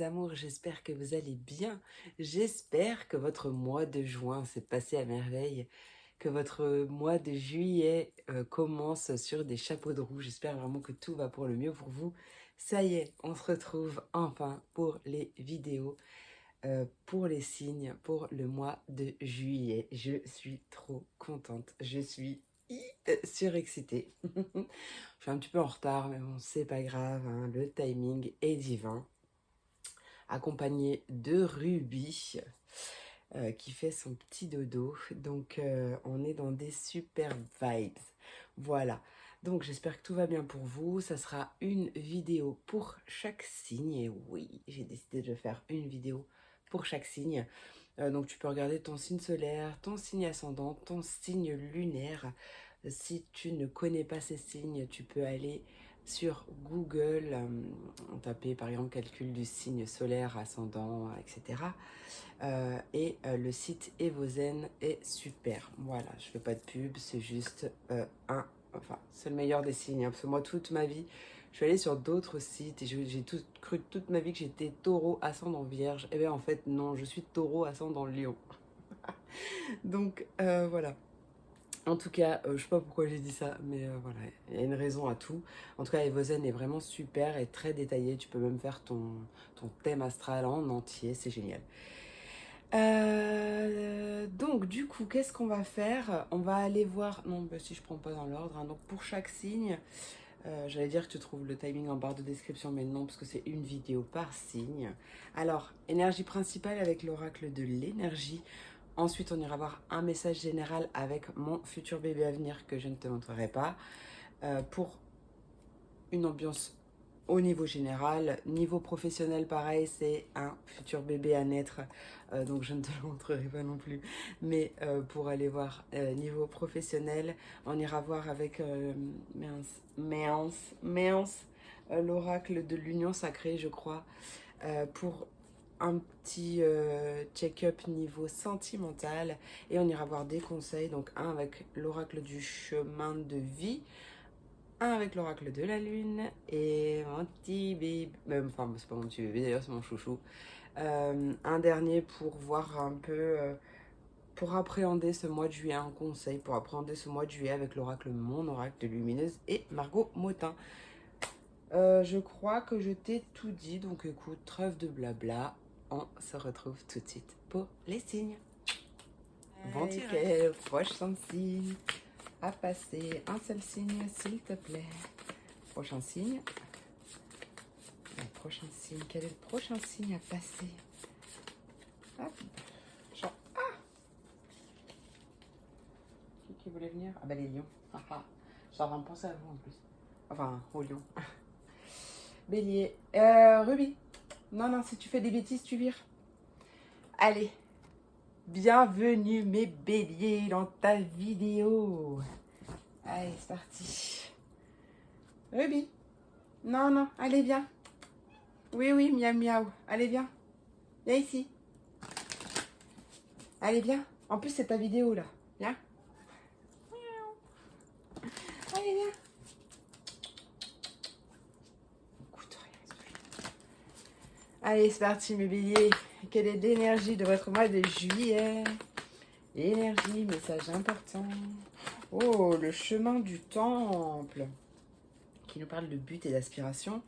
amours, j'espère que vous allez bien. J'espère que votre mois de juin s'est passé à merveille, que votre mois de juillet commence sur des chapeaux de roue. J'espère vraiment que tout va pour le mieux pour vous. Ça y est, on se retrouve enfin pour les vidéos, pour les signes, pour le mois de juillet. Je suis trop contente. Je suis surexcitée. Je suis un petit peu en retard, mais bon, c'est pas grave, hein, le timing est divin. Accompagné de Ruby qui fait son petit dodo. Donc on est dans des super vibes. Voilà. Donc j'espère que tout va bien pour vous. Ça sera une vidéo pour chaque signe. Et oui, j'ai décidé de faire une vidéo pour chaque signe. Donc tu peux regarder ton signe solaire, ton signe ascendant, ton signe lunaire. Si tu ne connais pas ces signes, tu peux aller sur Google, taper par exemple calcul du signe solaire, ascendant, etc. Le site Evozen est super. Voilà, je fais pas de pub, c'est juste c'est le meilleur des signes. Hein, parce que moi, toute ma vie, je suis allée sur d'autres sites et j'ai cru toute ma vie que j'étais taureau ascendant vierge. Et bien en fait, non, je suis taureau ascendant lion. Donc voilà. En tout cas, je sais pas pourquoi j'ai dit ça, mais voilà, il y a une raison à tout. En tout cas, Evozen est vraiment super et très détaillé. Tu peux même faire ton thème astral en entier, c'est génial. Donc du coup, qu'est-ce qu'on va faire? On va aller voir, non, bah, si je prends pas dans l'ordre, hein. Donc pour chaque signe, j'allais dire que tu trouves le timing en barre de description, mais non, parce que c'est une vidéo par signe. Alors, énergie principale avec l'oracle de l'énergie. Ensuite, on ira voir un message général avec mon futur bébé à venir que je ne te montrerai pas. Pour une ambiance au niveau général. Niveau professionnel, pareil, c'est un futur bébé à naître, donc je ne te le montrerai pas non plus. Mais pour aller voir niveau professionnel, on ira voir avec l'oracle de l'union sacrée, je crois, pour un petit check-up niveau sentimental. Et on ira voir des conseils, donc un avec l'oracle du chemin de vie, un avec l'oracle de la lune et mon petit bébé, enfin c'est pas mon petit bébé d'ailleurs, c'est mon chouchou. Un dernier pour voir un peu, pour appréhender ce mois de juillet, un conseil pour appréhender ce mois de juillet avec l'oracle, mon oracle de lumineuse et Margot Motin. Je crois que je t'ai tout dit, donc écoute, trêve de blabla, on se retrouve tout de suite pour les signes. Bon tirage. Prochain signe à passer, un seul signe s'il te plaît. Prochain signe. Le prochain signe. Quel est le prochain signe à passer? Hop. Qui voulait venir? Ah bah les lions. J'étais en train de penser à vous en plus. Enfin, aux lions. Bélier. Ruby. Non, non, si tu fais des bêtises, tu vires. Allez. Bienvenue mes béliers dans ta vidéo. Allez, c'est parti. Ruby. Non, non, allez, viens. Oui, oui, miaou, miaou. Allez, viens. Viens ici. Allez, viens. En plus, c'est ta vidéo, là. Viens. Allez, viens. Écoute rien. Allez, c'est parti, mes béliers. Quelle est l'énergie de votre mois de juillet? Énergie, message important. Oh, le chemin du temple, qui nous parle de but et d'aspiration.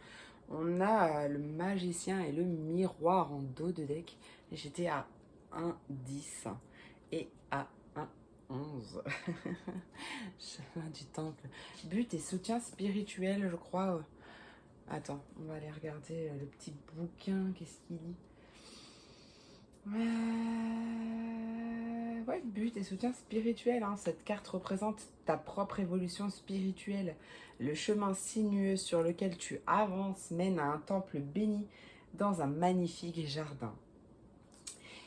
On a le magicien et le miroir en dos de deck. Et j'étais à 1,10 et à 1,11. Chemin du temple. But et soutien spirituel, je crois. Attends, on va aller regarder le petit bouquin. Qu'est-ce qu'il dit? Ouais, but et soutien spirituel. Hein. Cette carte représente ta propre évolution spirituelle. Le chemin sinueux sur lequel tu avances mène à un temple béni dans un magnifique jardin.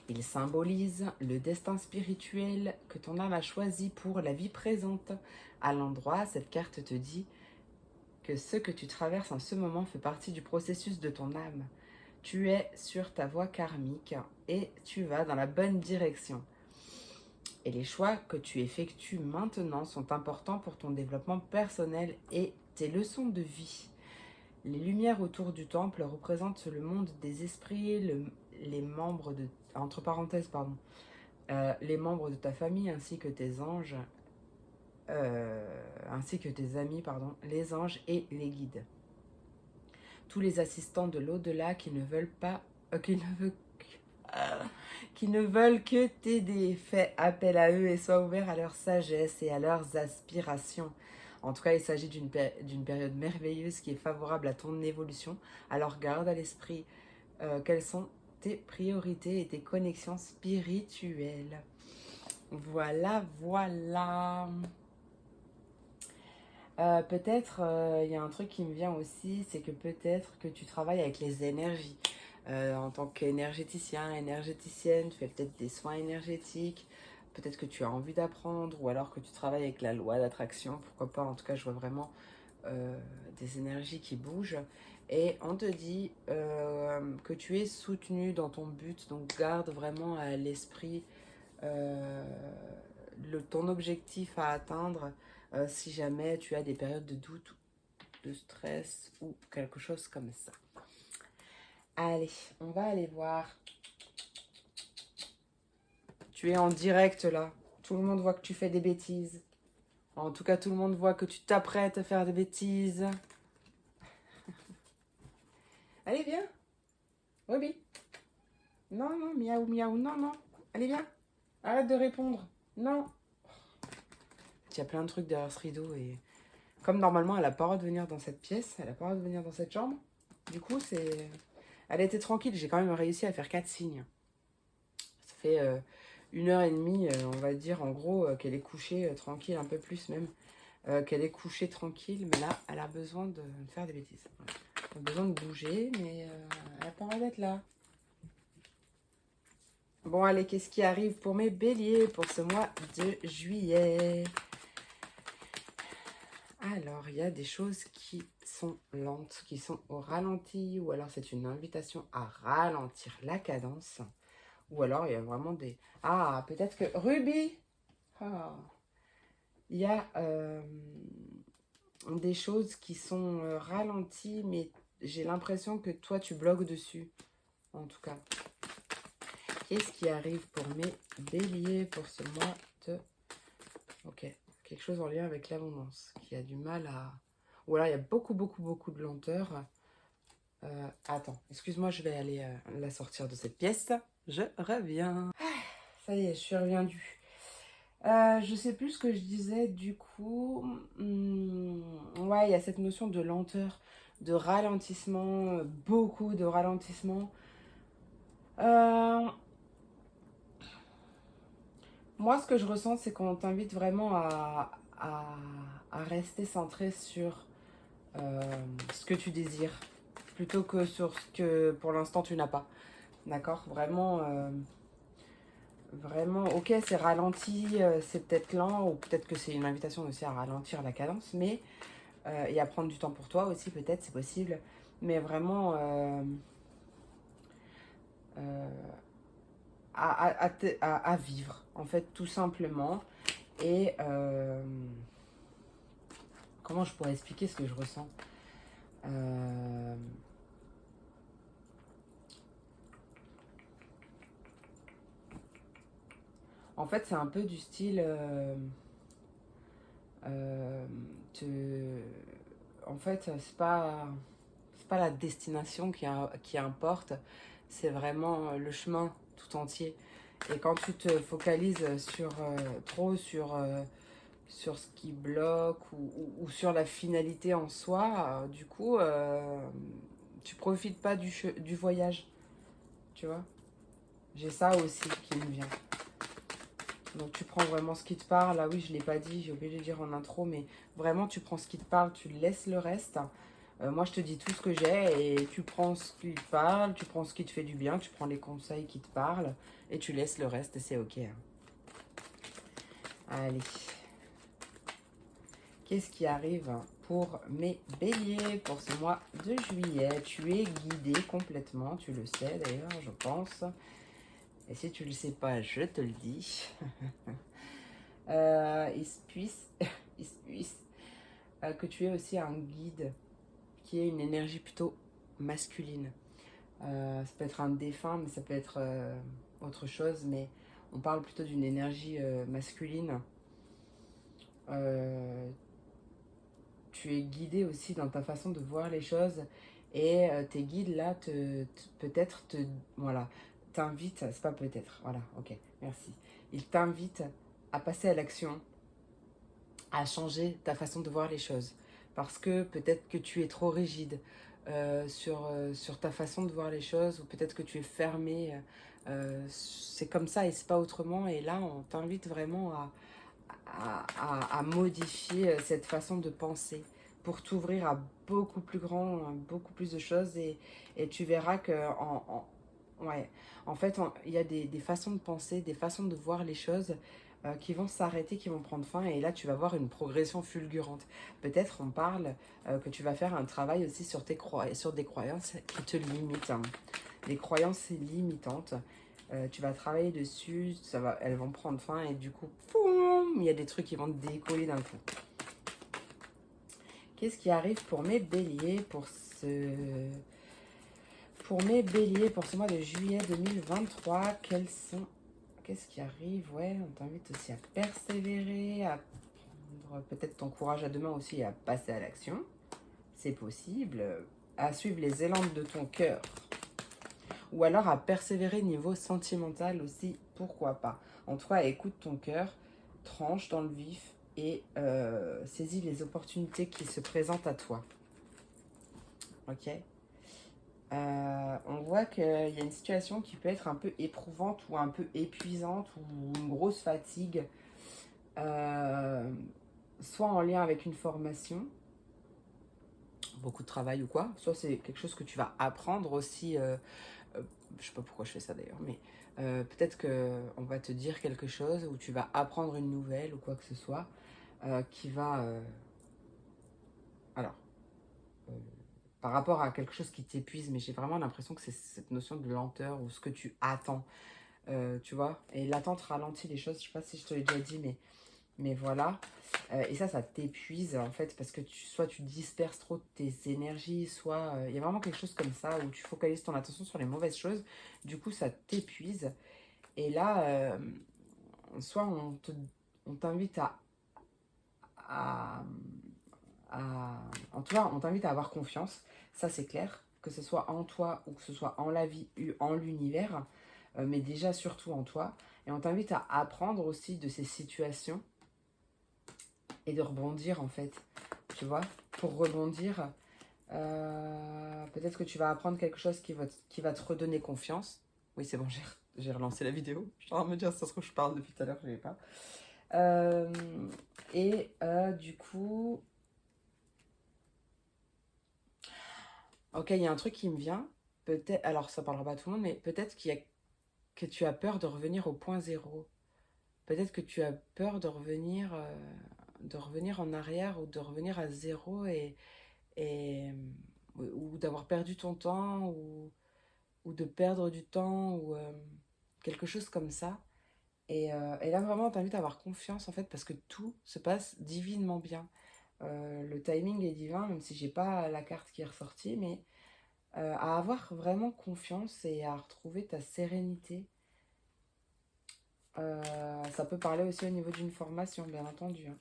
Il symbolise le destin spirituel que ton âme a choisi pour la vie présente. À l'endroit, cette carte te dit que ce que tu traverses en ce moment fait partie du processus de ton âme. Tu es sur ta voie karmique et tu vas dans la bonne direction. Et les choix que tu effectues maintenant sont importants pour ton développement personnel et tes leçons de vie. Les lumières autour du temple représentent le monde des esprits, les membres de... Entre parenthèses, pardon. Les membres de ta famille ainsi que tes anges, ainsi que tes amis, pardon, les anges et les guides. Tous les assistants de l'au-delà qui ne veulent pas... qui ne veulent que t'aider. Fais appel à eux et sois ouvert à leur sagesse et à leurs aspirations. En tout cas, il s'agit d'une période merveilleuse qui est favorable à ton évolution. Alors garde à l'esprit quelles sont tes priorités et tes connexions spirituelles. Voilà, voilà. Peut-être, il y a un truc qui me vient aussi, c'est que peut-être que tu travailles avec les énergies. En tant qu'énergéticien, énergéticienne, tu fais peut-être des soins énergétiques, peut-être que tu as envie d'apprendre, ou alors que tu travailles avec la loi d'attraction, pourquoi pas. En tout cas, je vois vraiment des énergies qui bougent. Et on te dit que tu es soutenu dans ton but, donc garde vraiment à l'esprit ton objectif à atteindre si jamais tu as des périodes de doute, de stress ou quelque chose comme ça. Allez, on va aller voir. Tu es en direct là. Tout le monde voit que tu fais des bêtises. En tout cas, tout le monde voit que tu t'apprêtes à faire des bêtises. Allez, viens. Ruby. Non, non, miaou, miaou. Non, non. Allez, viens. Arrête de répondre. Non. Il y a plein de trucs derrière ce rideau et... Comme normalement, elle n'a pas le droit de venir dans cette pièce, elle n'a pas le droit de venir dans cette chambre. Du coup, c'est... Elle était tranquille, j'ai quand même réussi à faire 4 signes. Ça fait 1h30, on va dire, en gros, qu'elle est couchée tranquille, un peu plus même. Qu'elle est couchée tranquille, mais là, elle a besoin de faire des bêtises. Elle a besoin de bouger, mais elle n'a pas le droit d'être là. Bon, allez, qu'est-ce qui arrive pour mes béliers pour ce mois de juillet? Alors, il y a des choses qui sont lentes, qui sont au ralenti, ou alors c'est une invitation à ralentir la cadence, ou alors il y a vraiment des... Ah, peut-être que... Ruby Il y a des choses qui sont ralenties, mais j'ai l'impression que toi, tu bloques dessus, en tout cas. Qu'est-ce qui arrive pour mes béliers pour ce mois de... Ok, quelque chose en lien avec l'abondance, qui a du mal à... Ou alors il y a beaucoup de lenteur. Attends, excuse-moi, je vais aller la sortir de cette pièce. Je reviens. Ça y est, je suis revenue. Je sais plus ce que je disais du coup. Ouais, il y a cette notion de lenteur, de ralentissement, beaucoup de ralentissement. Moi, ce que je ressens, c'est qu'on t'invite vraiment à rester centré sur ce que tu désires, plutôt que sur ce que pour l'instant tu n'as pas. D'accord? Vraiment, vraiment, ok, c'est ralenti, c'est peut-être lent, ou peut-être que c'est une invitation aussi à ralentir la cadence, mais et à prendre du temps pour toi aussi, peut-être, c'est possible. Mais vraiment à vivre, en fait, tout simplement. Et comment je pourrais expliquer ce que je ressens? En fait, c'est un peu du style... te... En fait, c'est pas la destination qui importe, c'est vraiment le chemin tout entier. Et quand tu te focalises sur trop sur ce qui bloque ou sur la finalité en soi, du coup, tu profites pas du voyage, tu vois. J'ai ça aussi qui me vient. Donc tu prends vraiment ce qui te parle. Ah oui, je ne l'ai pas dit, j'ai oublié de le dire en intro, mais vraiment tu prends ce qui te parle, tu laisses le reste. Moi je te dis tout ce que j'ai et tu prends ce qui te parle, tu prends ce qui te fait du bien, tu prends les conseils qui te parlent et tu laisses le reste et c'est ok. Allez. Qu'est-ce qui arrive pour mes béliers pour ce mois de juillet? Tu es guidé complètement, tu le sais d'ailleurs, je pense. Et si tu ne le sais pas, je te le dis. il se puisse que tu es aussi un guide qui est une énergie plutôt masculine. Ça peut être un défunt, mais ça peut être autre chose, mais on parle plutôt d'une énergie masculine. Tu es guidé aussi dans ta façon de voir les choses et tes guides là peut-être voilà, t'invitent, c'est pas peut-être, voilà, ok, merci. Ils t'invitent à passer à l'action, à changer ta façon de voir les choses. Parce que peut-être que tu es trop rigide sur ta façon de voir les choses, ou peut-être que tu es fermé. C'est comme ça et c'est pas autrement. Et là, on t'invite vraiment à modifier cette façon de penser pour t'ouvrir à beaucoup plus grand, beaucoup plus de choses. Et tu verras que ouais, en fait, il y a des façons de penser, des façons de voir les choses qui vont s'arrêter, qui vont prendre fin, et là tu vas voir une progression fulgurante. Peut-être on parle que tu vas faire un travail aussi sur sur des croyances qui te limitent, hein. Des croyances limitantes. Tu vas travailler dessus, elles vont prendre fin et du coup, poum, il y a des trucs qui vont te décoller d'un coup. Qu'est-ce qui arrive pour mes béliers pour mes béliers pour ce mois de juillet 2023? Qu'est-ce qui arrive? Ouais, on t'invite aussi à persévérer, à prendre peut-être ton courage à deux mains aussi et à passer à l'action. C'est possible. À suivre les élans de ton cœur. Ou alors à persévérer niveau sentimental aussi, pourquoi pas. En tout cas, écoute ton cœur, tranche dans le vif et saisis les opportunités qui se présentent à toi. Ok. On voit qu'il y a une situation qui peut être un peu éprouvante ou un peu épuisante ou une grosse fatigue, soit en lien avec une formation, beaucoup de travail ou quoi, soit c'est quelque chose que tu vas apprendre aussi, je sais pas pourquoi je fais ça d'ailleurs, mais peut-être qu'on va te dire quelque chose ou tu vas apprendre une nouvelle ou quoi que ce soit qui va... alors, euh, par rapport à quelque chose qui t'épuise, mais j'ai vraiment l'impression que c'est cette notion de lenteur ou ce que tu attends, tu vois. Et l'attente ralentit les choses, je sais pas si je te l'ai déjà dit, mais voilà. Et ça t'épuise en fait parce que soit tu disperses trop tes énergies, soit il y a vraiment quelque chose comme ça où tu focalises ton attention sur les mauvaises choses. Du coup, ça t'épuise. Et là, soit on t'invite à, en tout cas, on t'invite à avoir confiance. Ça, c'est clair. Que ce soit en toi ou que ce soit en la vie ou en l'univers. Mais déjà, surtout en toi. Et on t'invite à apprendre aussi de ces situations et de rebondir, en fait. Tu vois, pour rebondir, peut-être que tu vas apprendre quelque chose qui va te redonner confiance. Oui, c'est bon, j'ai relancé la vidéo. Je suis en train de me dire, ça se trouve, je parle depuis tout à l'heure, je ne l'ai pas. Du coup... Ok, il y a un truc qui me vient. Peut-être, alors ça parlera pas à tout le monde, mais peut-être que tu as peur de revenir au point zéro. Peut-être que tu as peur de revenir en arrière ou de revenir à zéro et ou d'avoir perdu ton temps ou de perdre du temps ou quelque chose comme ça. Et là vraiment, on t'invite à avoir confiance en fait parce que tout se passe divinement bien. Le timing est divin, même si j'ai pas la carte qui est ressortie, mais à avoir vraiment confiance et à retrouver ta sérénité. Ça peut parler aussi au niveau d'une formation, bien entendu, hein.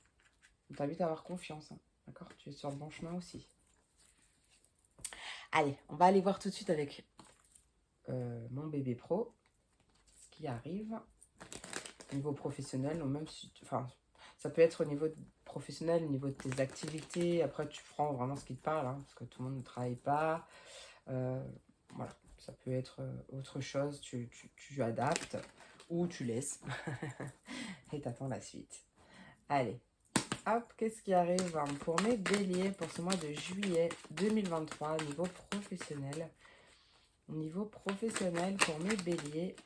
On t'invite à avoir confiance, hein. D'accord? Tu es sur le bon chemin aussi. Allez, on va aller voir tout de suite avec mon bébé pro, ce qui arrive au niveau professionnel, ou même si, enfin, ça peut être au niveau professionnel, au niveau de tes activités. Après, tu prends vraiment ce qui te parle, hein, parce que tout le monde ne travaille pas. Voilà, ça peut être autre chose, tu adaptes ou tu laisses et t'attends la suite. Allez, hop, qu'est-ce qui arrive pour mes béliers pour ce mois de juillet 2023 niveau professionnel? Niveau professionnel pour mes béliers,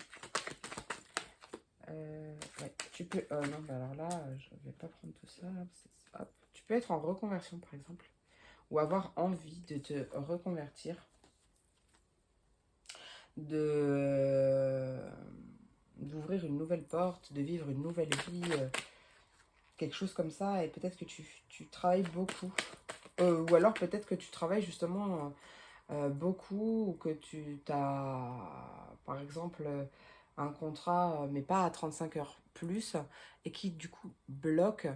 ouais, tu peux... non, bah alors là, je vais pas prendre tout ça. Hop. Tu peux être en reconversion par exemple, ou avoir envie de te reconvertir, d'ouvrir une nouvelle porte, de vivre une nouvelle vie, quelque chose comme ça. Et peut-être que tu travailles beaucoup Ou alors peut-être que tu travailles justement beaucoup, ou que tu as, par exemple, un contrat, mais pas à 35 heures plus, et qui du coup bloque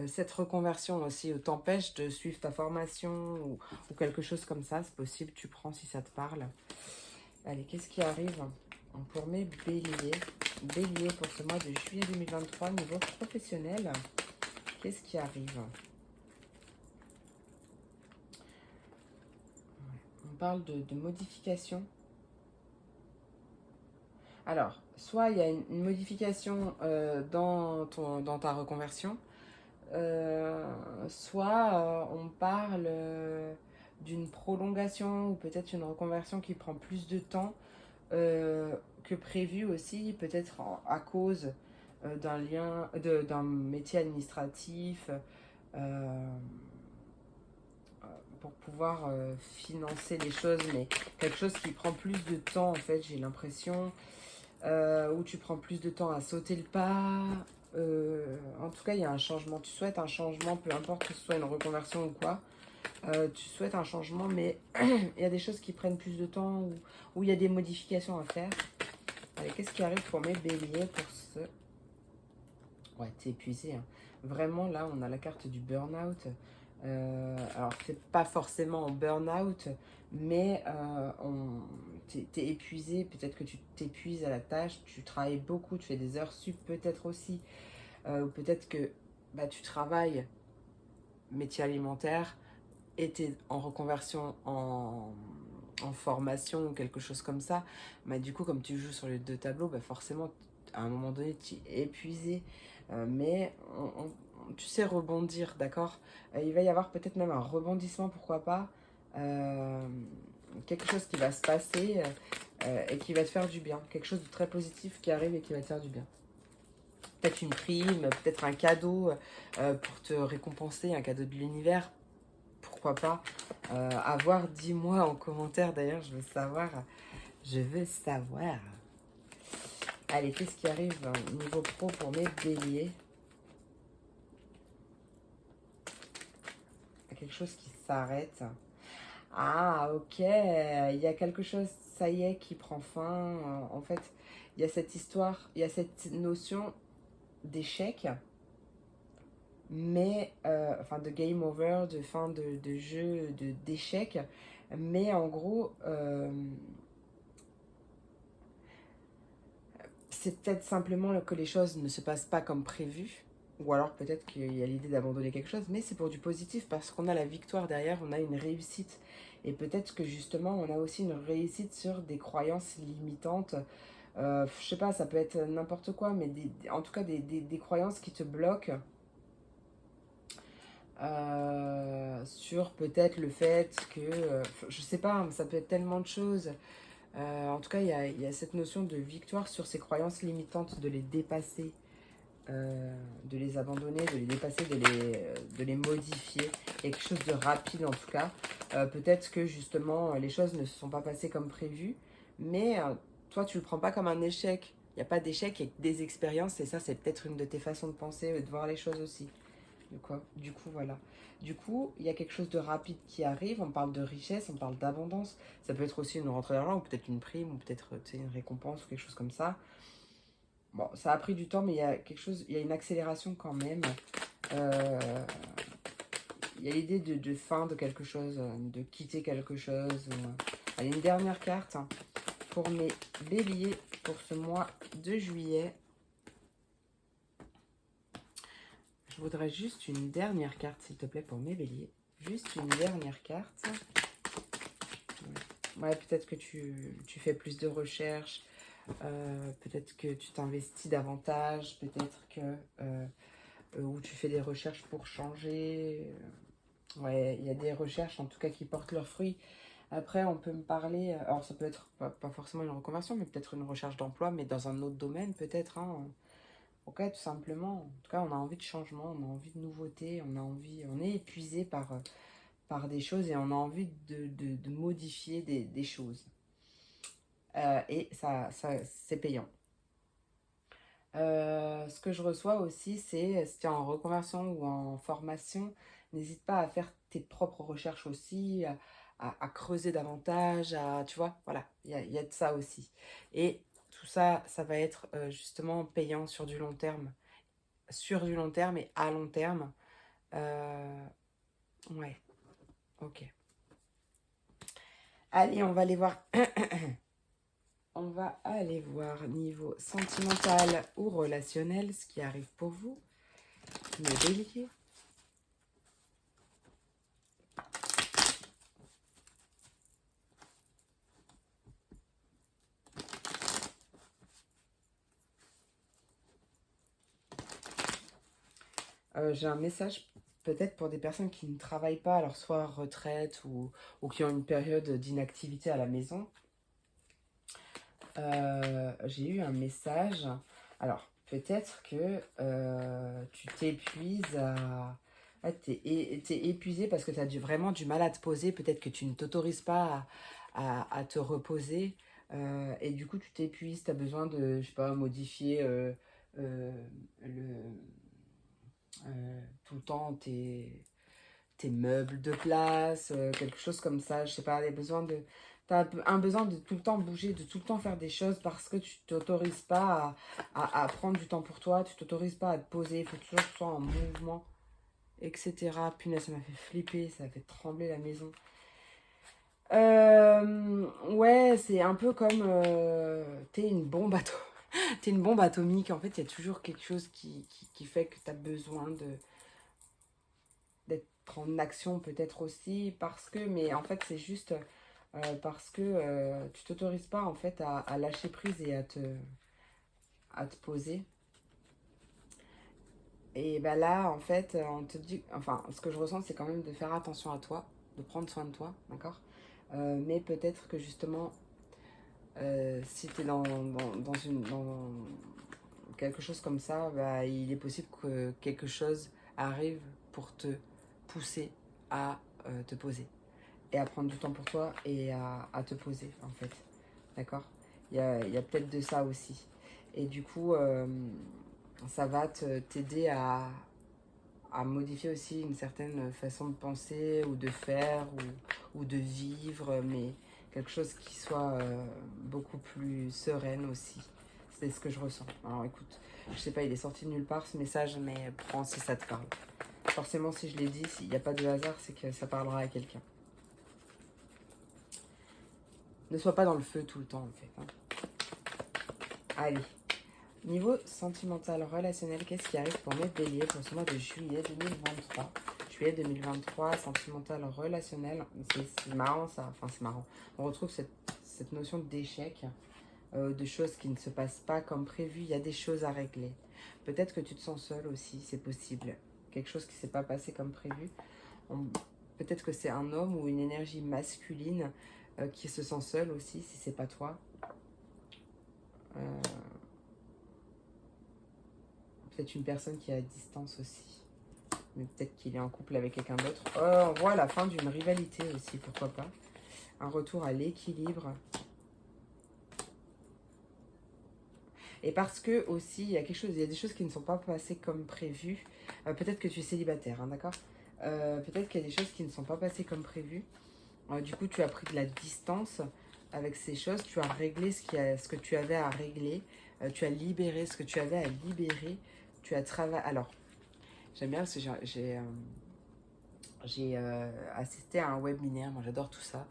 cette reconversion aussi, ou t'empêche de suivre ta formation, ou quelque chose comme ça. C'est possible, tu prends si ça te parle. Allez, qu'est-ce qui arrive pour mes béliers? Bélier pour ce mois de juillet 2023, niveau professionnel. Qu'est-ce qui arrive? On parle de modification. Alors, soit il y a une modification dans ta reconversion, soit on parle d'une prolongation, ou peut-être une reconversion qui prend plus de temps que prévu aussi, peut-être à cause d'un métier administratif, euh, pour pouvoir financer les choses, mais quelque chose qui prend plus de temps en fait, j'ai l'impression, où tu prends plus de temps à sauter le pas. En tout cas, il y a un changement. Tu souhaites un changement, peu importe que ce soit une reconversion ou quoi. Tu souhaites un changement, mais il y a des choses qui prennent plus de temps, ou il y a des modifications à faire. Allez, qu'est-ce qui arrive pour mes béliers pour ce... Ouais, t'es épuisé, hein. Vraiment, là, on a la carte du burn-out. Alors, c'est pas forcément en burn-out, mais t'es épuisé. Peut-être que tu t'épuises à la tâche, tu travailles beaucoup, tu fais des heures sup peut-être aussi. Ou peut-être que bah, tu travailles métier alimentaire et tu es en reconversion en formation ou quelque chose comme ça. Mais du coup, comme tu joues sur les deux tableaux, bah forcément, à un moment donné, tu es épuisé. Mais tu sais rebondir, d'accord. Il va y avoir peut-être même un rebondissement, pourquoi pas. Euh, Quelque chose qui va se passer et qui va te faire du bien. Quelque chose de très positif qui arrive et qui va te faire du bien. Peut-être une prime, peut-être un cadeau pour te récompenser, un cadeau de l'univers, pourquoi pas. À voir, dis-moi en commentaire d'ailleurs, je veux savoir. Je veux savoir. Allez, qu'est-ce qui arrive niveau pro pour mes béliers? Quelque chose qui s'arrête. Ah, ok, il y a quelque chose, ça y est, qui prend fin. En fait, il y a cette histoire, il y a cette notion d'échec, mais, enfin, de game over, de fin de jeu, d'échec. Mais en gros, c'est peut-être simplement que les choses ne se passent pas comme prévu. Ou alors peut-être qu'il y a l'idée d'abandonner quelque chose, mais c'est pour du positif parce qu'on a la victoire derrière, on a une réussite. Et peut-être que justement, on a aussi une réussite sur des croyances limitantes. Je sais pas, ça peut être n'importe quoi, mais en tout cas des croyances qui te bloquent sur peut-être le fait que, je sais pas, ça peut être tellement de choses. En tout cas, il y a cette notion de victoire sur ces croyances limitantes, de les dépasser, de les abandonner, de les dépasser, de les modifier. Quelque chose de rapide en tout cas. Peut-être que justement les choses ne se sont pas passées comme prévu, mais toi tu le prends pas comme un échec. Il n'y a pas d'échec, il y a des expériences, et ça c'est peut-être une de tes façons de penser, de voir les choses aussi. Du coup, voilà. Du coup, il y a quelque chose de rapide qui arrive. On parle de richesse, on parle d'abondance. Ça peut être aussi une rentrée d'argent, ou peut-être une prime, ou peut-être une récompense, ou quelque chose comme ça. Bon, ça a pris du temps, mais il y a quelque chose, il y a une accélération quand même. Euh, il y a l'idée de fin de quelque chose, de quitter quelque chose. Allez, une dernière carte pour mes béliers pour ce mois de juillet. Je voudrais juste une dernière carte, s'il te plaît, pour mes béliers. Juste une dernière carte. Ouais, peut-être que tu fais plus de recherches. Peut-être que tu t'investis davantage. Peut-être que... ou tu fais des recherches pour changer. Ouais, il y a des recherches en tout cas qui portent leurs fruits. Après, on peut me parler, alors ça peut être pas forcément une reconversion, mais peut-être une recherche d'emploi, mais dans un autre domaine peut-être, hein. Ok, tout simplement. En tout cas, on a envie de changement, on a envie de nouveauté, on est épuisé par des choses, et on a envie de modifier des choses. Et ça c'est payant. Ce que je reçois aussi, c'est si tu es en reconversion ou en formation, n'hésite pas à faire tes propres recherches aussi, à creuser davantage, tu vois, voilà, il y a de ça aussi. Et tout ça, ça va être justement payant sur du long terme et à long terme. Euh, ouais, ok. Allez, on va aller voir. On va aller voir niveau sentimental ou relationnel ce qui arrive pour vous, mes béliers. J'ai un message peut-être pour des personnes qui ne travaillent pas, alors soit retraite ou qui ont une période d'inactivité à la maison. J'ai eu un message. Alors, peut-être que tu t'épuises t'es épuisé parce que tu as vraiment du mal à te poser. Peut-être que tu ne t'autorises pas à te reposer. Et du coup, tu t'épuises. Tu as besoin de, je sais pas, modifier euh, le, tout le temps tes meubles de place, quelque chose comme ça. Je sais pas, des besoins de... T'as un besoin de tout le temps bouger, de tout le temps faire des choses parce que tu t'autorises pas à prendre du temps pour toi, tu t'autorises pas à te poser, il faut toujours que tu sois en mouvement, etc. Punaise, ça m'a fait flipper, ça a fait trembler la maison. Ouais, c'est un peu comme t'es une bombe t'es une bombe atomique. En fait, il y a toujours quelque chose qui fait que tu as besoin d'être en action peut-être aussi parce que, mais en fait c'est juste parce que tu t'autorises pas en fait à lâcher prise et à te poser. Et ben là en fait on te dit, enfin ce que je ressens c'est quand même de faire attention à toi, de prendre soin de toi, d'accord. Mais peut-être que justement si tu es dans quelque chose comme ça, bah, il est possible que quelque chose arrive pour te pousser à te poser et à prendre du temps pour toi et à te poser en fait. D'accord. Il y a peut-être de ça aussi. Et du coup, ça va t'aider à modifier aussi une certaine façon de penser ou de faire ou de vivre, mais quelque chose qui soit beaucoup plus sereine aussi. C'est ce que je ressens. Alors écoute, je sais pas, il est sorti de nulle part ce message, mais prends si ça te parle. Forcément, si je l'ai dit, s'il n'y a pas de hasard, c'est que ça parlera à quelqu'un. Ne sois pas dans le feu tout le temps, en fait. Hein. Allez. Niveau sentimental, relationnel, qu'est-ce qui arrive pour mes béliers pour ce mois de juillet 2023? Juillet 2023, sentimental, relationnel. C'est marrant ça. Enfin, c'est marrant. On retrouve cette notion d'échec, de choses qui ne se passent pas comme prévu. Il y a des choses à régler. Peut-être que tu te sens seul aussi, c'est possible. Quelque chose qui ne s'est pas passé comme prévu. Peut-être que c'est un homme ou une énergie masculine qui se sent seul aussi, si c'est pas toi. Euh, Peut-être une personne qui est à distance aussi. Mais peut-être qu'il est en couple avec quelqu'un d'autre. On voit la fin d'une rivalité aussi, pourquoi pas. Un retour à l'équilibre. Et parce que aussi, il y a des choses qui ne sont pas passées comme prévu. Peut-être que tu es célibataire, hein, d'accord. Peut-être qu'il y a des choses qui ne sont pas passées comme prévu. Du coup, tu as pris de la distance avec ces choses. Tu as réglé ce que tu avais à régler. Tu as libéré ce que tu avais à libérer. Tu as travaillé... Alors, j'aime bien parce que j'ai assisté à un webinaire. Moi, j'adore tout ça.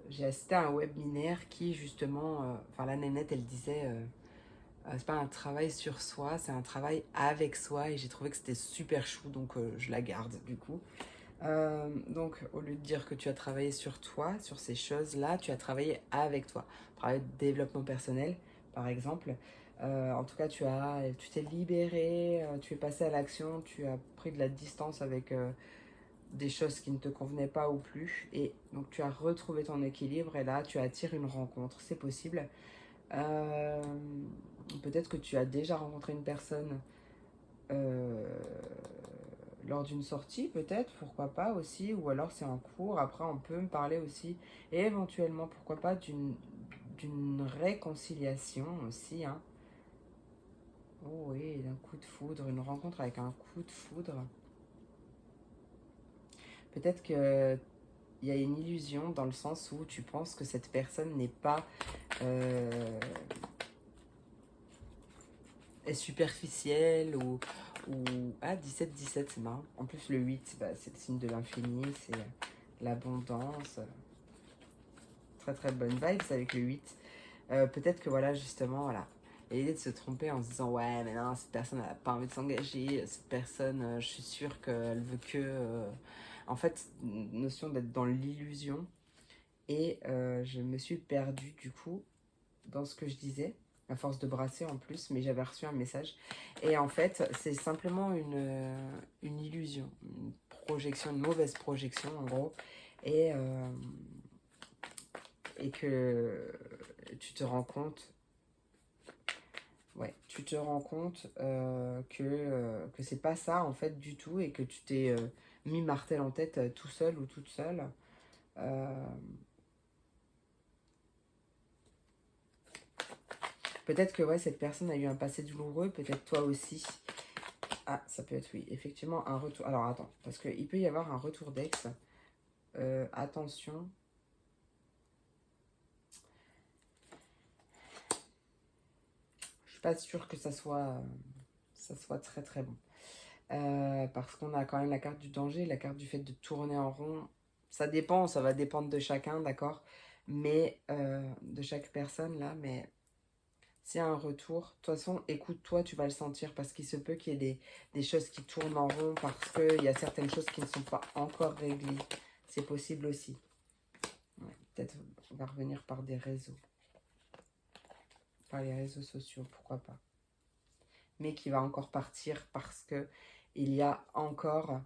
J'ai assisté à un webinaire qui, justement... Enfin, la nénette, elle disait... c'est pas un travail sur soi, c'est un travail avec soi. Et j'ai trouvé que c'était super chou, donc je la garde, du coup. Donc, au lieu de dire que tu as travaillé sur toi, sur ces choses-là, tu as travaillé avec toi. Travail de développement personnel, par exemple. En tout cas, tu t'es libéré, tu es passé à l'action, tu as pris de la distance avec des choses qui ne te convenaient pas ou plus. Et donc, tu as retrouvé ton équilibre et là, tu attires une rencontre. C'est possible. Euh, Peut-être que tu as déjà rencontré une personne euh, lors d'une sortie, peut-être, pourquoi pas aussi, ou alors c'est en cours. Après, on peut me parler aussi, et éventuellement, pourquoi pas, d'une réconciliation aussi. Hein. Oh oui, d'un coup de foudre, une rencontre avec un coup de foudre. Peut-être que il y a une illusion dans le sens où tu penses que cette personne n'est pas est superficielle ou... Ah, 17-17, c'est marrant. En plus, le 8, bah, c'est le signe de l'infini, c'est l'abondance. Très très bonne vibes avec le 8. Peut-être que voilà, justement, voilà. Et l'idée de se tromper en se disant ouais, mais non, cette personne elle n'a pas envie de s'engager, cette personne, je suis sûre qu'elle veut que. En fait, notion d'être dans l'illusion. Et je me suis perdue du coup dans ce que je disais, à force de brasser en plus, mais j'avais reçu un message. Et en fait, c'est simplement une illusion, une projection, une mauvaise projection en gros. Et que tu te rends compte. Ouais, tu te rends compte que c'est pas ça en fait du tout et que tu t'es mis martel en tête tout seul ou toute seule. Euh, Peut-être que ouais, cette personne a eu un passé douloureux, peut-être toi aussi. Ah, ça peut être oui, effectivement un retour. Alors attends, parce qu'il peut y avoir un retour d'ex. Attention. Je suis pas sûre que ça soit très très bon. Parce qu'on a quand même la carte du danger, la carte du fait de tourner en rond. Ça dépend, ça va dépendre de chacun, d'accord? Mais de chaque personne là, mais s'il y a un retour, de toute façon, écoute-toi, tu vas le sentir parce qu'il se peut qu'il y ait des choses qui tournent en rond parce qu'il y a certaines choses qui ne sont pas encore réglées. C'est possible aussi. Ouais, peut-être on va revenir par des réseaux, par les réseaux sociaux, pourquoi pas. Mais qui va encore partir parce que il y a encore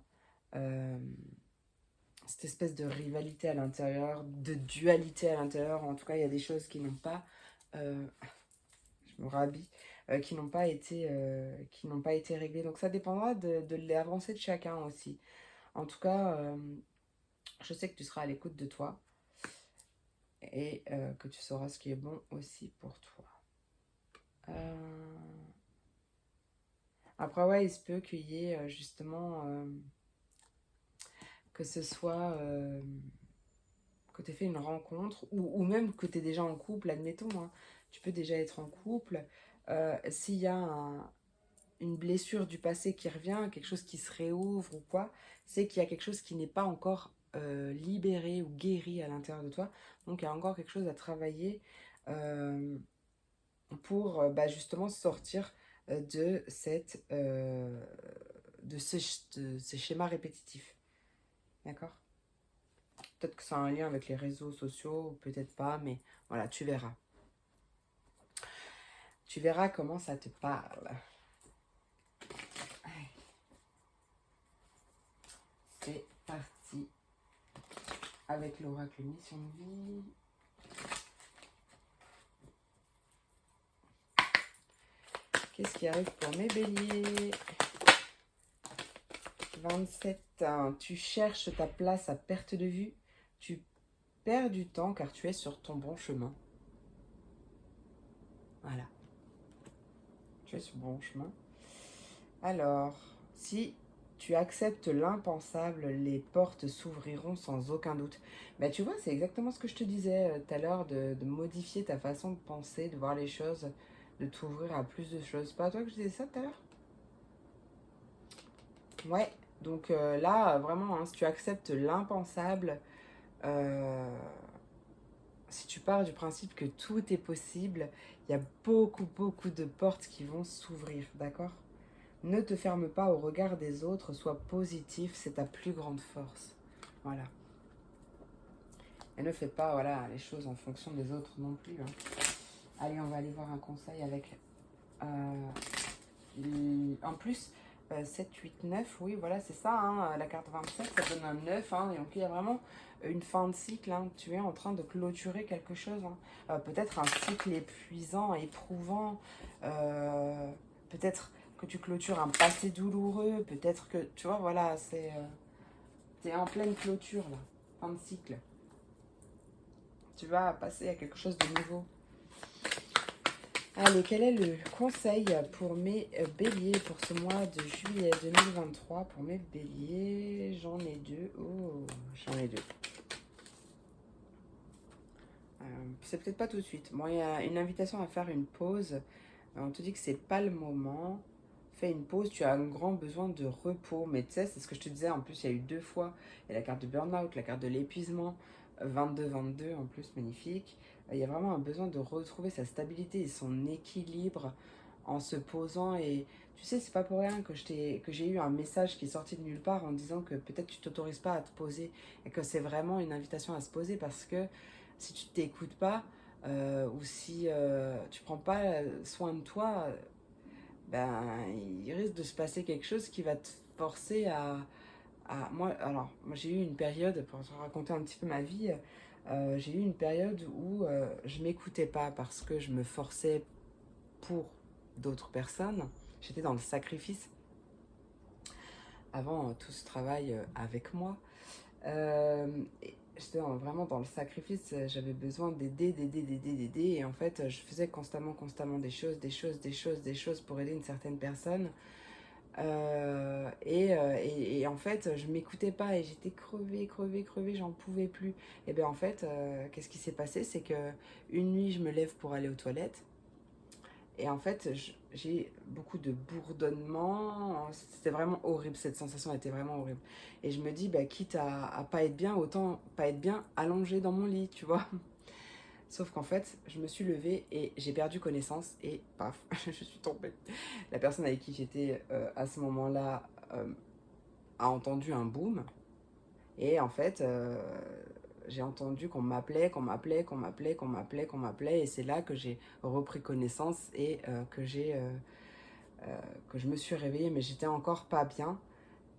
euh, cette espèce de rivalité à l'intérieur, de dualité à l'intérieur. En tout cas, il y a des choses qui n'ont pas, je me rhabille, qui n'ont pas été réglées. Donc ça dépendra de l'avancée de chacun aussi. En tout cas, je sais que tu seras à l'écoute de toi et que tu sauras ce qui est bon aussi pour toi. Après, ouais, il se peut qu'il y ait justement que ce soit que tu aies fait une rencontre ou même que tu es déjà en couple, admettons, hein, tu peux déjà être en couple. S'il y a une blessure du passé qui revient, quelque chose qui se réouvre ou quoi, c'est qu'il y a quelque chose qui n'est pas encore libéré ou guéri à l'intérieur de toi. Donc il y a encore quelque chose à travailler euh, pour bah, justement sortir de, de ces schémas répétitifs. D'accord? Peut-être que ça a un lien avec les réseaux sociaux, peut-être pas, mais voilà, tu verras. Tu verras comment ça te parle. C'est parti avec l'oracle Mission de Vie. Qu'est-ce qui arrive pour mes béliers? 27. Tu cherches ta place à perte de vue. Tu perds du temps car tu es sur ton bon chemin. Voilà. Tu es sur le bon chemin. Alors, si tu acceptes l'impensable, les portes s'ouvriront sans aucun doute. Mais tu vois, c'est exactement ce que je te disais tout à l'heure, de modifier ta façon de penser, de voir les choses, de t'ouvrir à plus de choses. C'est pas à toi que je disais ça tout à l'heure? Ouais, donc là, vraiment, hein, si tu acceptes l'impensable, euh, si tu pars du principe que tout est possible, il y a beaucoup, beaucoup de portes qui vont s'ouvrir, d'accord? Ne te ferme pas au regard des autres, sois positif, c'est ta plus grande force. Voilà. Et ne fais pas voilà, les choses en fonction des autres non plus. Hein. Allez, on va aller voir un conseil avec... en plus, 7, 8, 9, oui, voilà, c'est ça. Hein, la carte 27, ça donne un 9. Hein, et donc, il y a vraiment une fin de cycle. Hein, tu es en train de clôturer quelque chose. Hein. Peut-être un cycle épuisant, éprouvant. Peut-être que tu clôtures un passé douloureux. Peut-être que, tu vois, voilà, c'est... tu es en pleine clôture, là. Fin de cycle. Tu vas passer à quelque chose de nouveau. Allez, quel est le conseil pour mes béliers pour ce mois de juillet 2023? Pour mes béliers, j'en ai deux. Oh, j'en ai deux. C'est peut-être pas tout de suite. Bon, il y a une invitation à faire une pause. On te dit que c'est pas le moment. Fais une pause, tu as un grand besoin de repos. Mais tu sais, c'est ce que je te disais. En plus, il y a eu deux fois. Il y a la carte de burn-out, la carte de l'épuisement. 22-22 en plus, magnifique. Il y a vraiment un besoin de retrouver sa stabilité et son équilibre en se posant. Et tu sais, c'est pas pour rien que j'ai eu un message qui est sorti de nulle part en disant que peut-être tu t'autorises pas à te poser et que c'est vraiment une invitation à se poser parce que si tu t'écoutes pas ou si tu prends pas soin de toi, ben il risque de se passer quelque chose qui va te forcer moi. Alors, moi j'ai eu une période, pour te raconter un petit peu ma vie, j'ai eu une période où je m'écoutais pas parce que je me forçais pour d'autres personnes. J'étais dans le sacrifice avant tout ce travail avec moi. J'étais vraiment dans le sacrifice, j'avais besoin d'aider. Et en fait, je faisais constamment des choses pour aider une certaine personne. Et en fait, je m'écoutais pas et j'étais crevée, j'en pouvais plus. Et bien en fait, qu'est-ce qui s'est passé? C'est que une nuit, je me lève pour aller aux toilettes. Et en fait, j'ai beaucoup de bourdonnement. C'était vraiment horrible, cette sensation était vraiment horrible. Et je me dis, bah, quitte à pas être bien, autant pas être bien allongée dans mon lit, tu vois. Sauf qu'en fait, je me suis levée et j'ai perdu connaissance et paf, je suis tombée. La personne avec qui j'étais à ce moment-là a entendu un boom. Et en fait, j'ai entendu qu'on m'appelait. Et c'est là que j'ai repris connaissance et que je me suis réveillée, mais j'étais encore pas bien.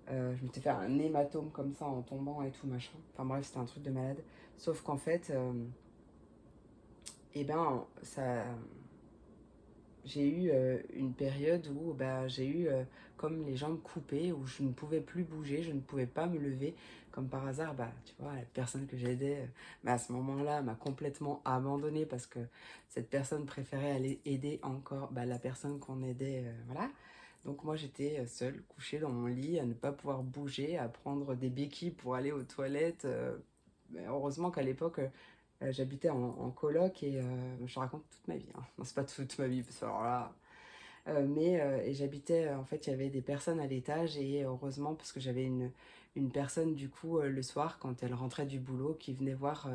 Je m'étais fait un hématome comme ça en tombant et tout machin. Enfin bref, c'était un truc de malade. Sauf qu'en fait, eh ben, j'ai eu une période où bah, j'ai eu comme les jambes coupées, où je ne pouvais plus bouger, je ne pouvais pas me lever. Comme par hasard, bah, tu vois, la personne que j'aidais, bah, à ce moment-là, m'a complètement abandonnée parce que cette personne préférait aller aider encore bah, la personne qu'on aidait. Voilà. Donc moi, j'étais seule, couchée dans mon lit, à ne pas pouvoir bouger, à prendre des béquilles pour aller aux toilettes. Mais heureusement qu'à l'époque, j'habitais en coloc et je raconte toute ma vie. Hein. Non, c'est pas toute ma vie, parce que alors là. Et j'habitais, en fait, il y avait des personnes à l'étage et heureusement, parce que j'avais une personne, du coup, le soir, quand elle rentrait du boulot, qui venait voir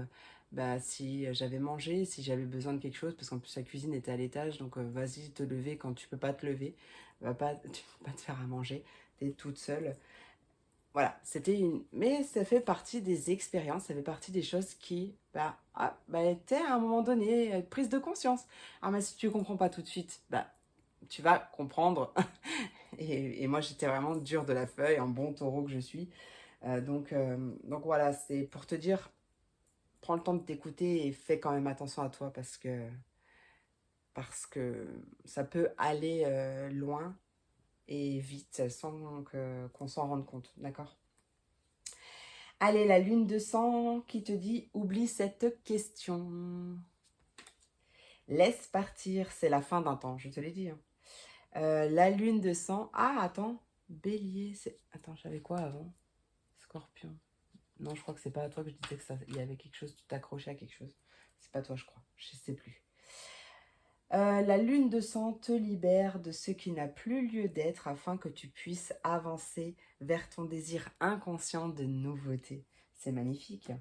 bah, si j'avais mangé, si j'avais besoin de quelque chose, parce qu'en plus, la cuisine était à l'étage, donc vas-y te lever quand tu peux pas te lever, tu peux pas te faire à manger, t'es toute seule. Voilà, c'était une. Mais ça fait partie des expériences, ça fait partie des choses qui, bah, étaient à un moment donné, prise de conscience. Ah, mais si tu comprends pas tout de suite, bah, tu vas comprendre. Et moi, j'étais vraiment dure de la feuille, un bon taureau que je suis. Donc voilà, c'est pour te dire, prends le temps de t'écouter et fais quand même attention à toi parce que ça peut aller loin et vite sans qu'on s'en rende compte, d'accord? Allez, la lune de sang qui te dit oublie cette question. Laisse partir, c'est la fin d'un temps, je te l'ai dit. Hein. La lune de sang. Ah, attends, bélier, c'est. Attends, j'avais quoi avant? Scorpion. Non, je crois que c'est pas à toi que je disais que ça. Il y avait quelque chose, tu t'accrochais à quelque chose. C'est pas toi, je crois. Je sais plus. La lune de sang te libère de ce qui n'a plus lieu d'être afin que tu puisses avancer vers ton désir inconscient de nouveauté. C'est magnifique.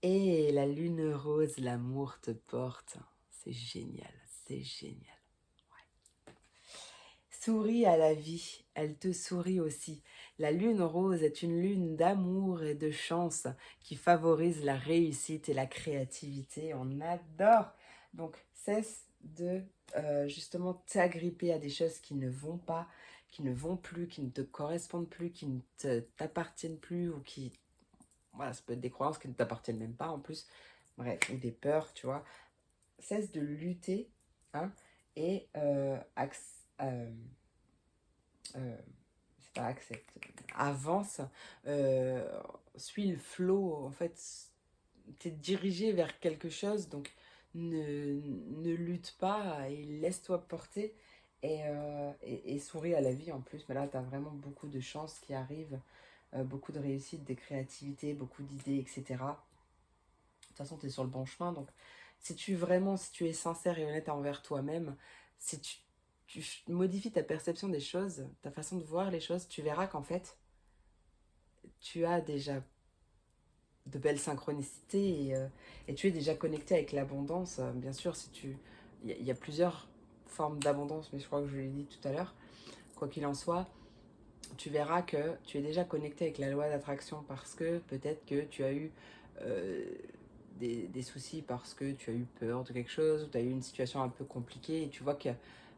Et la lune rose, l'amour te porte. C'est génial, c'est génial. Souris à la vie, elle te sourit aussi. La lune rose est une lune d'amour et de chance qui favorise la réussite et la créativité. On adore. Donc, cesse de justement t'agripper à des choses qui ne vont pas, qui ne vont plus, qui ne te correspondent plus, qui ne t'appartiennent plus ou qui... Voilà, ça peut être des croyances qui ne t'appartiennent même pas en plus. Bref, ou des peurs, tu vois. Cesse de lutter hein, et euh, c'est pas accepte, avance, suis le flow, en fait, t'es dirigé vers quelque chose, donc ne lutte pas et laisse-toi porter et souris à la vie en plus. Mais là, tu as vraiment beaucoup de chances qui arrivent, beaucoup de réussite, de créativité, beaucoup d'idées, etc. De toute façon, tu es sur le bon chemin. Donc, si tu es sincère et honnête envers toi-même, si tu modifies ta perception des choses, ta façon de voir les choses, tu verras qu'en fait, tu as déjà de belles synchronicités et tu es déjà connecté avec l'abondance. Bien sûr, si tu... Il y a plusieurs formes d'abondance, mais je crois que je l'ai dit tout à l'heure. Quoi qu'il en soit, tu verras que tu es déjà connecté avec la loi d'attraction parce que peut-être que tu as eu euh, des soucis parce que tu as eu peur de quelque chose ou tu as eu une situation un peu compliquée et tu vois que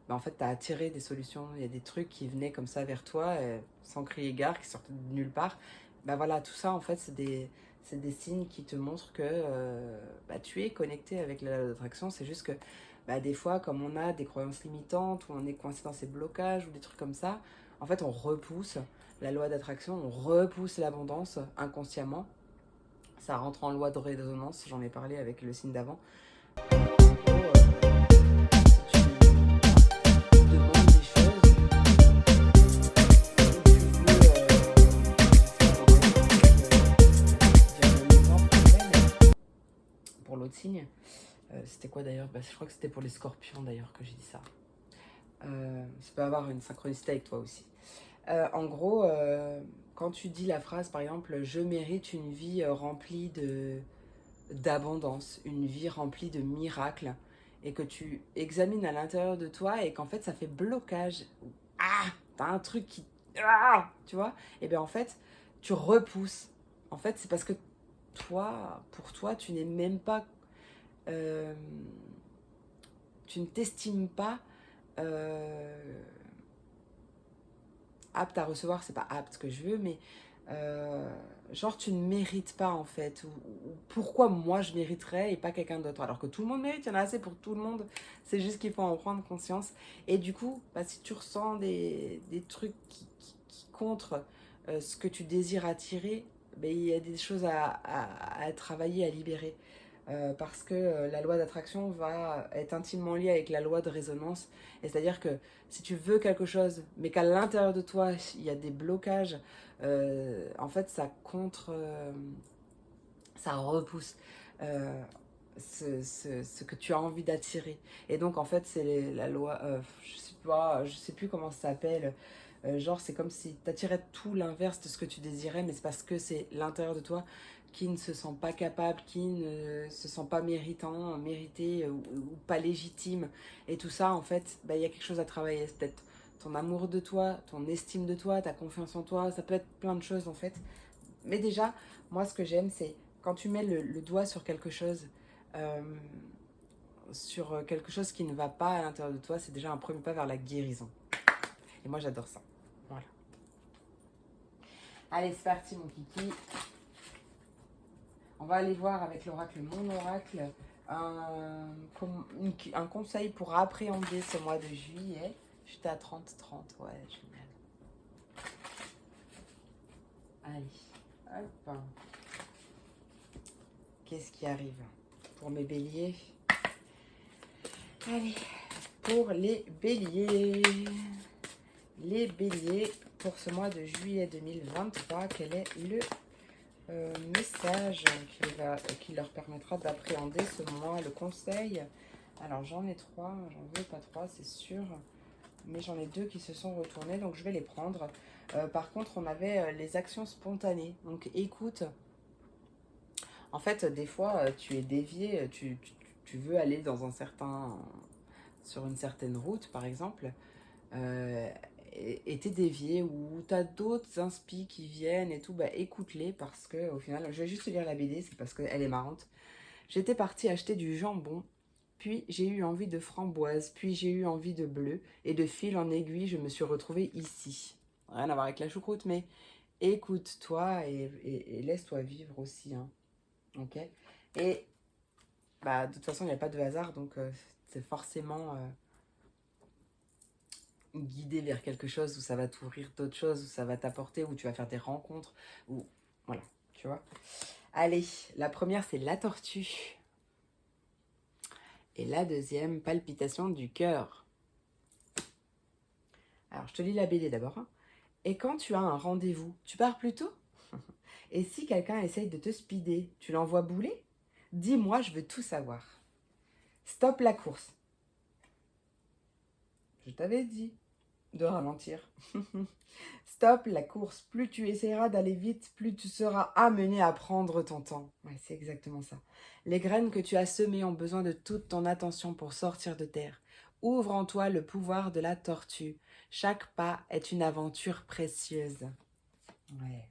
en fait, tu as attiré des solutions. Il y a des trucs qui venaient comme ça vers toi sans crier gare, qui sortaient de nulle part. Voilà, tout ça, en fait, c'est des signes qui te montrent que tu es connecté avec la loi d'attraction. C'est juste que des fois, comme on a des croyances limitantes ou on est coincé dans ces blocages ou des trucs comme ça, en fait, on repousse la loi d'attraction, on repousse l'abondance inconsciemment. Ça rentre en loi de résonance, j'en ai parlé avec le signe d'avant. Pour l'autre signe, c'était quoi d'ailleurs? Je crois que c'était pour les scorpions d'ailleurs que j'ai dit ça. Ça peut avoir une synchronicité avec toi aussi. En gros, quand tu dis la phrase par exemple, je mérite une vie remplie d'abondance, une vie remplie de miracles, et que tu examines à l'intérieur de toi et qu'en fait ça fait blocage. Ah, t'as un truc qui... Ah, tu vois? Et bien en fait, tu repousses. En fait, c'est parce que toi, pour toi, tu n'es même pas... euh, tu ne t'estimes pas apte à recevoir, c'est pas apte que je veux, mais genre tu ne mérites pas en fait, ou pourquoi moi je mériterais et pas quelqu'un d'autre, alors que tout le monde mérite, il y en a assez pour tout le monde, c'est juste qu'il faut en prendre conscience. Et du coup, si tu ressens des trucs qui contre ce que tu désires attirer, il y a des choses à travailler, à libérer. Parce que la loi d'attraction va être intimement liée avec la loi de résonance. Et c'est-à-dire que si tu veux quelque chose, mais qu'à l'intérieur de toi, il y a des blocages, en fait, ça repousse ce que tu as envie d'attirer. Et donc, en fait, c'est la loi, je sais plus comment ça s'appelle. Genre, c'est comme si tu attirais tout l'inverse de ce que tu désirais, mais c'est parce que c'est l'intérieur de toi qui ne se sent pas capable, qui ne se sent pas méritant, mérité ou pas légitime. Et tout ça, en fait, il y a quelque chose à travailler. C'est peut-être ton amour de toi, ton estime de toi, ta confiance en toi. Ça peut être plein de choses, en fait. Mais déjà, moi, ce que j'aime, c'est quand tu mets le doigt euh, sur quelque chose qui ne va pas à l'intérieur de toi, c'est déjà un premier pas vers la guérison. Et moi, j'adore ça. Voilà. Allez, c'est parti, mon kiki. On va aller voir avec l'oracle, mon oracle, un conseil pour appréhender ce mois de juillet. J'étais à 30-30, ouais, génial. Allez, hop. Qu'est-ce qui arrive pour mes béliers? Allez, pour les béliers. Les béliers, pour ce mois de juillet 2023, quel est le message qui leur permettra d'appréhender ce mois, le conseil? Alors j'en ai 3, j'en veux pas 3 c'est sûr, mais j'en ai 2 qui se sont retournés, donc je vais les prendre. Par contre, on avait les actions spontanées, donc écoute, en fait des fois tu es dévié, tu veux aller sur une certaine route par exemple, et t'es dévié ou t'as d'autres inspi qui viennent et tout, écoute-les parce que au final, je vais juste te lire la BD, c'est parce qu'elle est marrante. J'étais partie acheter du jambon, puis j'ai eu envie de framboise, puis j'ai eu envie de bleu, et de fil en aiguille, je me suis retrouvée ici. Rien à voir avec la choucroute, mais écoute-toi et laisse-toi vivre aussi, hein. Ok? Et de toute façon, il n'y a pas de hasard, donc c'est forcément guider vers quelque chose où ça va t'ouvrir d'autres choses, où ça va t'apporter, où tu vas faire des rencontres, où... Voilà, tu vois. Allez, la première, c'est la tortue. Et la deuxième, palpitation du cœur. Alors, je te lis la BD d'abord. Hein. Et quand tu as un rendez-vous, tu pars plus tôt? Et si quelqu'un essaye de te speeder, tu l'envoies bouler? Dis-moi, je veux tout savoir. Stop la course. Je t'avais dit de ralentir. Stop la course. Plus tu essaieras d'aller vite, plus tu seras amené à prendre ton temps. Ouais, c'est exactement ça. Les graines que tu as semées ont besoin de toute ton attention pour sortir de terre. Ouvre en toi le pouvoir de la tortue. Chaque pas est une aventure précieuse. Ouais.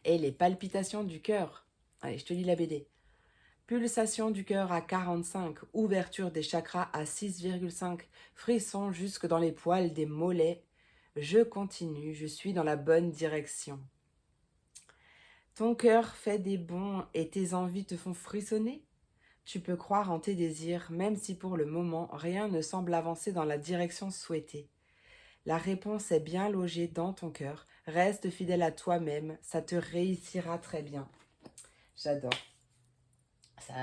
Et les palpitations du cœur. Allez, je te lis la BD. Pulsation du cœur à 45, ouverture des chakras à 6,5, frisson jusque dans les poils des mollets. Je continue, je suis dans la bonne direction. Ton cœur fait des bonds et tes envies te font frissonner? Tu peux croire en tes désirs, même si pour le moment rien ne semble avancer dans la direction souhaitée. La réponse est bien logée dans ton cœur. Reste fidèle à toi-même, ça te réussira très bien. J'adore.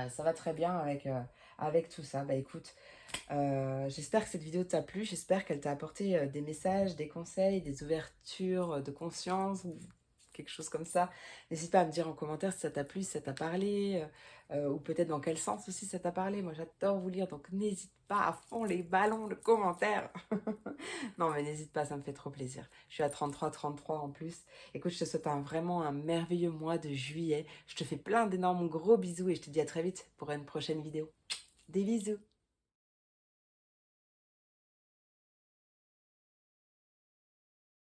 Ça va très bien avec tout ça. Bah écoute, j'espère que cette vidéo t'a plu. J'espère qu'elle t'a apporté des messages, des conseils, des ouvertures de conscience ou quelque chose comme ça. N'hésite pas à me dire en commentaire si ça t'a plu, si ça t'a parlé, ou peut-être dans quel sens aussi ça t'a parlé. Moi, j'adore vous lire, donc n'hésite pas à fond les ballons de commentaires. Non, mais n'hésite pas, ça me fait trop plaisir. Je suis à 33 en plus. Écoute, je te souhaite vraiment un merveilleux mois de juillet. Je te fais plein d'énormes gros bisous et je te dis à très vite pour une prochaine vidéo. Des bisous.